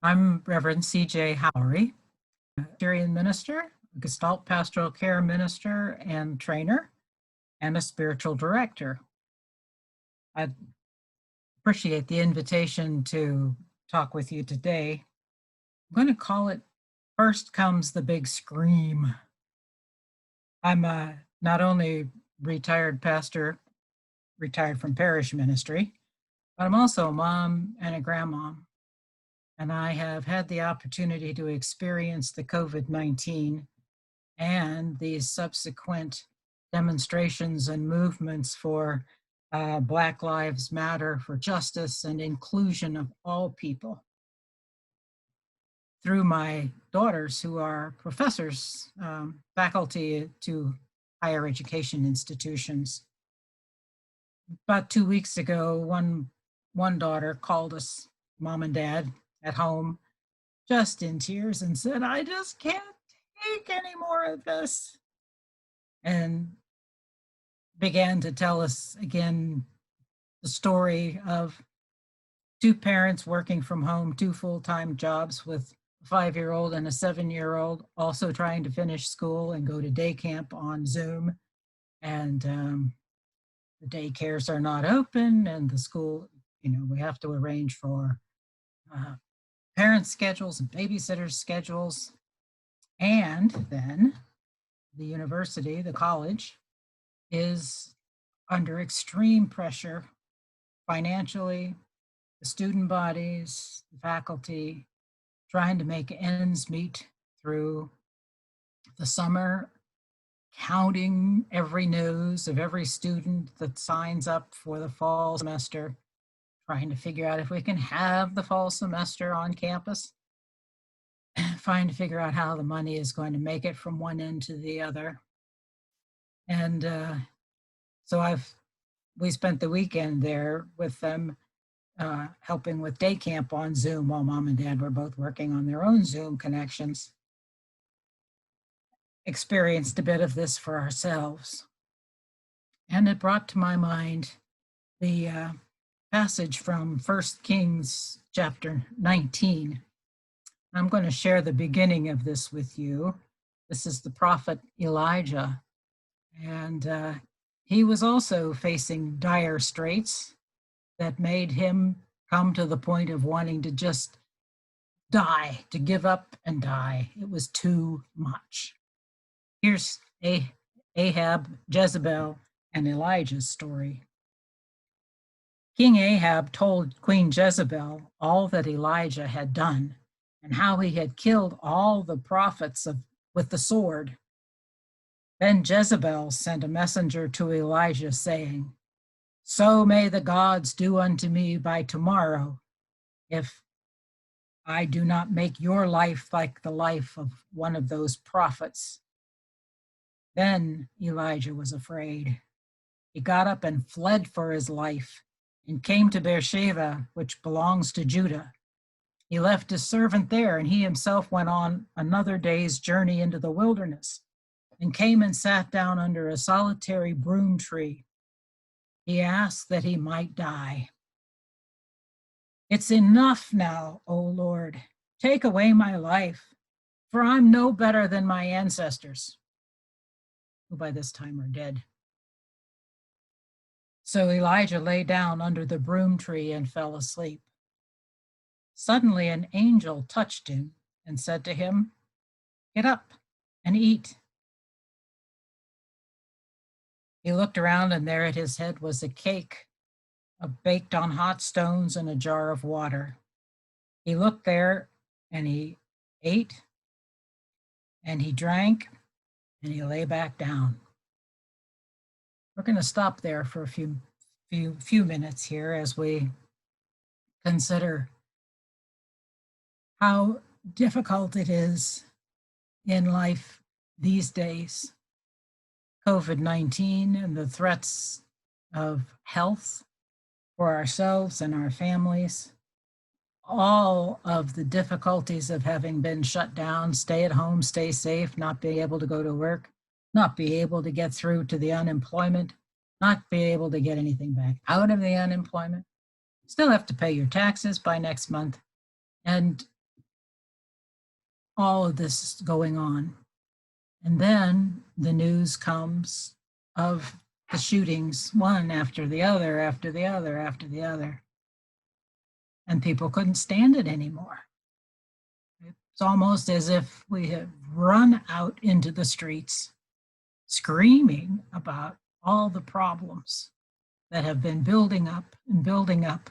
I'm Reverend C.J. Haury, Syrian minister, Gestalt Pastoral Care minister and trainer, and a spiritual director. I appreciate the invitation to talk with you today. I'm going to call it First Comes the Big Scream. I'm not only retired pastor, retired from parish ministry, but I'm also a mom and a grandma. And I have had the opportunity to experience the COVID-19 and these subsequent demonstrations and movements for Black Lives Matter, for justice and inclusion of all people through my daughters, who are professors, faculty to higher education institutions. About 2 weeks ago, one daughter called us, mom and dad, at home, just in tears, and said, "I just can't take any more of this," and began to tell us again the story of two parents working from home, two full-time jobs with a 5-year-old and a 7-year-old, also trying to finish school and go to day camp on Zoom. And the daycares are not open, and the school, we have to arrange for parents' schedules and babysitters' schedules. And then the university, the college, is under extreme pressure financially, the student bodies, the faculty, trying to make ends meet through the summer, counting every nose of every student that signs up for the fall semester, trying to figure out if we can have the fall semester on campus, trying to figure out how the money is going to make it from one end to the other. And so we spent the weekend there with them, helping with day camp on Zoom while mom and dad were both working on their own Zoom connections. Experienced a bit of this for ourselves. And it brought to my mind the passage from 1 Kings chapter 19. I'm going to share the beginning of this with you. This is the prophet Elijah. And he was also facing dire straits that made him come to the point of wanting to just die, to give up and die. It was too much. Here's Ahab, Jezebel, and Elijah's story. King Ahab told Queen Jezebel all that Elijah had done and how he had killed all the prophets with the sword. Then Jezebel sent a messenger to Elijah saying, "So may the gods do unto me by tomorrow, if I do not make your life like the life of one of those prophets." Then Elijah was afraid. He got up and fled for his life and came to Beersheba, which belongs to Judah. He left his servant there, and he himself went on another day's journey into the wilderness and came and sat down under a solitary broom tree. He asked that he might die. "It's enough now, O Lord. Take away my life, for I'm no better than my ancestors," who by this time are dead. So Elijah lay down under the broom tree and fell asleep. Suddenly an angel touched him and said to him, "Get up and eat." He looked around, and there at his head was a cake baked on hot stones and a jar of water. He looked there, and he ate, and he drank, and he lay back down. We're going to stop there for a few minutes here as we consider how difficult it is in life these days. COVID-19 and the threats of health for ourselves and our families, all of the difficulties of having been shut down, stay at home, stay safe, not be able to go to work, not be able to get through to the unemployment, not be able to get anything back out of the unemployment, still have to pay your taxes by next month. And all of this going on. And then the news comes of the shootings, one after the other, after the other, after the other. And people couldn't stand it anymore. It's almost as if we have run out into the streets screaming about all the problems that have been building up and building up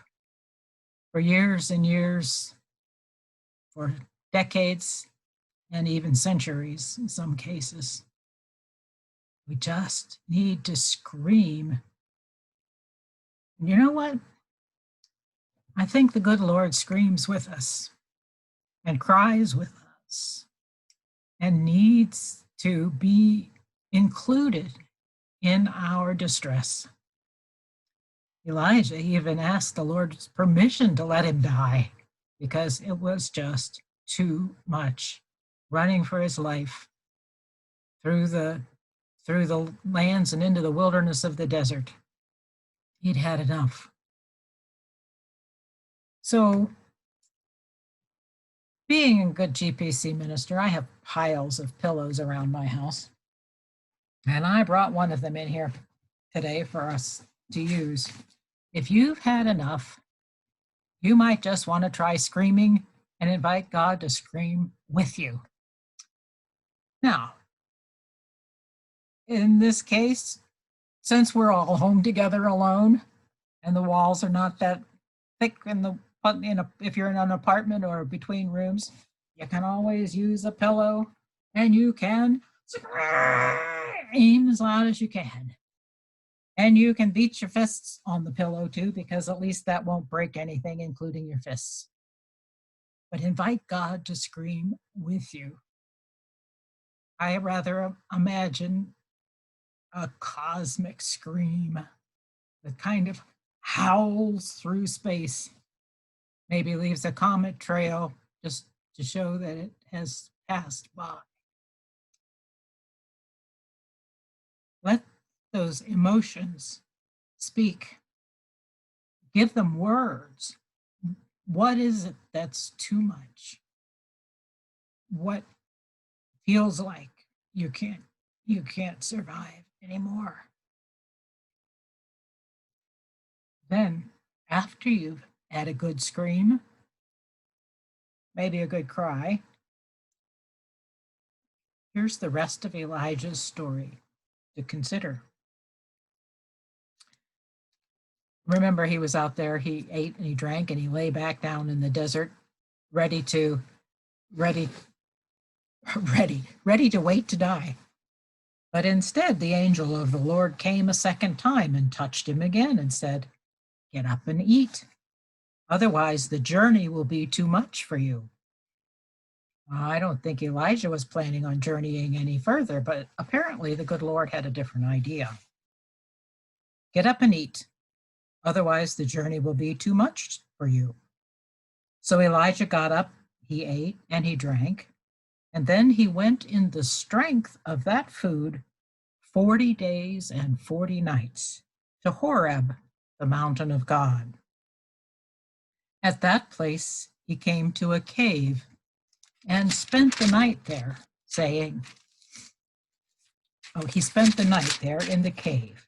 for years and years, for decades, and even centuries in some cases. We just need to scream. And you know what? I think the good Lord screams with us and cries with us and needs to be included in our distress. Elijah even asked the Lord's permission to let him die because it was just too much, running for his life through the lands and into the wilderness of the desert. He'd had enough. So, being a good GPC minister, I have piles of pillows around my house. And I brought one of them in here today for us to use. If you've had enough, you might just want to try screaming and invite God to scream with you. Now, in this case, since we're all home together alone and the walls are not that thick if you're in an apartment or between rooms, you can always use a pillow and you can scream as loud as you can. And you can beat your fists on the pillow too, because at least that won't break anything, including your fists. But invite God to scream with you. I rather imagine a cosmic scream that kind of howls through space, maybe leaves a comet trail just to show that it has passed by. Let those emotions speak. Give them words. What is it that's too much? What feels like you can't survive anymore? Then, after you've had a good scream, maybe a good cry, here's the rest of Elijah's story to consider. Remember, he was out there, he ate and he drank and he lay back down in the desert, ready to wait to die. But instead, the angel of the Lord came a second time and touched him again and said, "Get up and eat. Otherwise, the journey will be too much for you." I don't think Elijah was planning on journeying any further, but apparently the good Lord had a different idea. Get up and eat. Otherwise, the journey will be too much for you. So Elijah got up, he ate, and he drank, and then he went in the strength of that food 40 days and 40 nights to Horeb, the mountain of God. At that place, he came to a cave and spent the night there, saying, he spent the night there in the cave.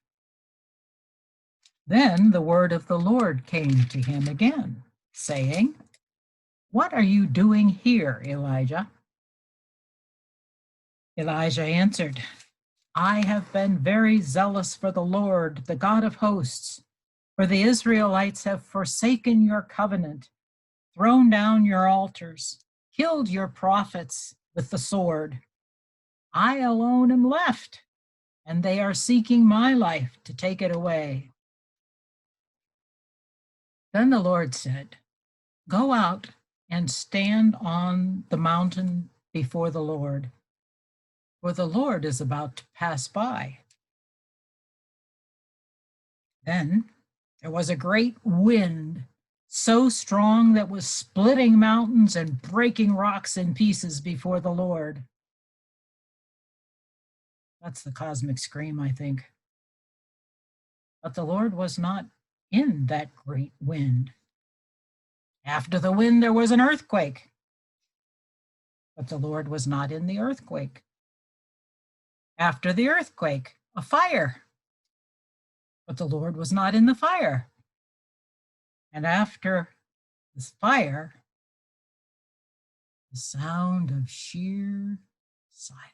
Then the word of the Lord came to him again, saying, "What are you doing here, Elijah?" Elijah answered, "I have been very zealous for the Lord, the God of hosts, for the Israelites have forsaken your covenant, thrown down your altars, killed your prophets with the sword. I alone am left, and they are seeking my life to take it away." Then the Lord said, "Go out and stand on the mountain before the Lord, for the Lord is about to pass by." Then there was a great wind, so strong that was splitting mountains and breaking rocks in pieces before the Lord. That's the cosmic scream, I think. But the Lord was not in that great wind. After the wind, there was an earthquake. but the Lord was not in the earthquake. After the earthquake, a fire, but the Lord was not in the fire. And after this fire, the sound of sheer silence.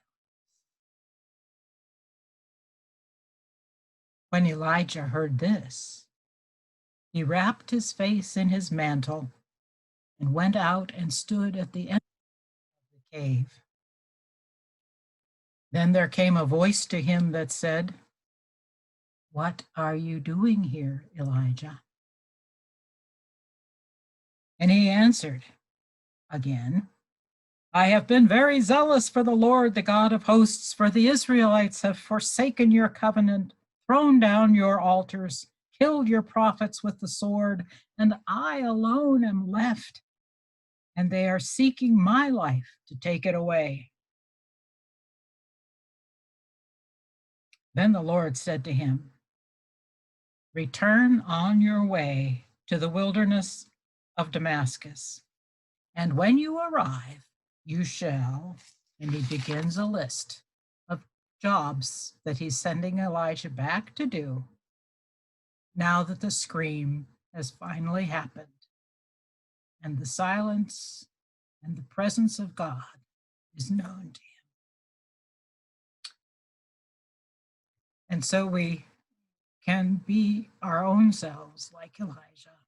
When Elijah heard this, he wrapped his face in his mantle and went out and stood at the end of the cave. Then there came a voice to him that said, "What are you doing here, Elijah?" And he answered again, "I have been very zealous for the Lord, the God of hosts, for the Israelites have forsaken your covenant, thrown down your altars, killed your prophets with the sword, and I alone am left, and they are seeking my life to take it away." Then the Lord said to him, "Return on your way to the wilderness of Damascus, and when you arrive, you shall," and he begins a list of jobs that he's sending Elijah back to do now that the scream has finally happened and the silence and the presence of God is known to him. And so we can be our own selves like Elijah,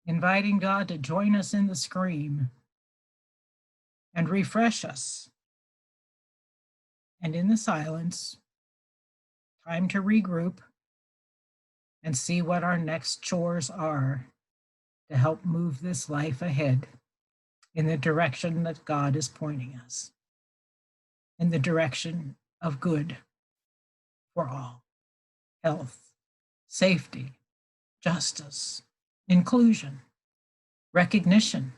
inviting God to join us in the scream and refresh us. And in the silence, time to regroup and see what our next chores are to help move this life ahead in the direction that God is pointing us, in the direction of good for all, health, safety, justice, inclusion, recognition,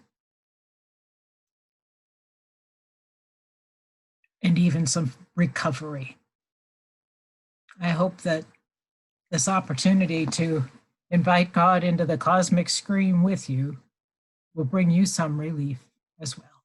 and even some recovery. I hope that this opportunity to invite God into the cosmic scream with you will bring you some relief as well.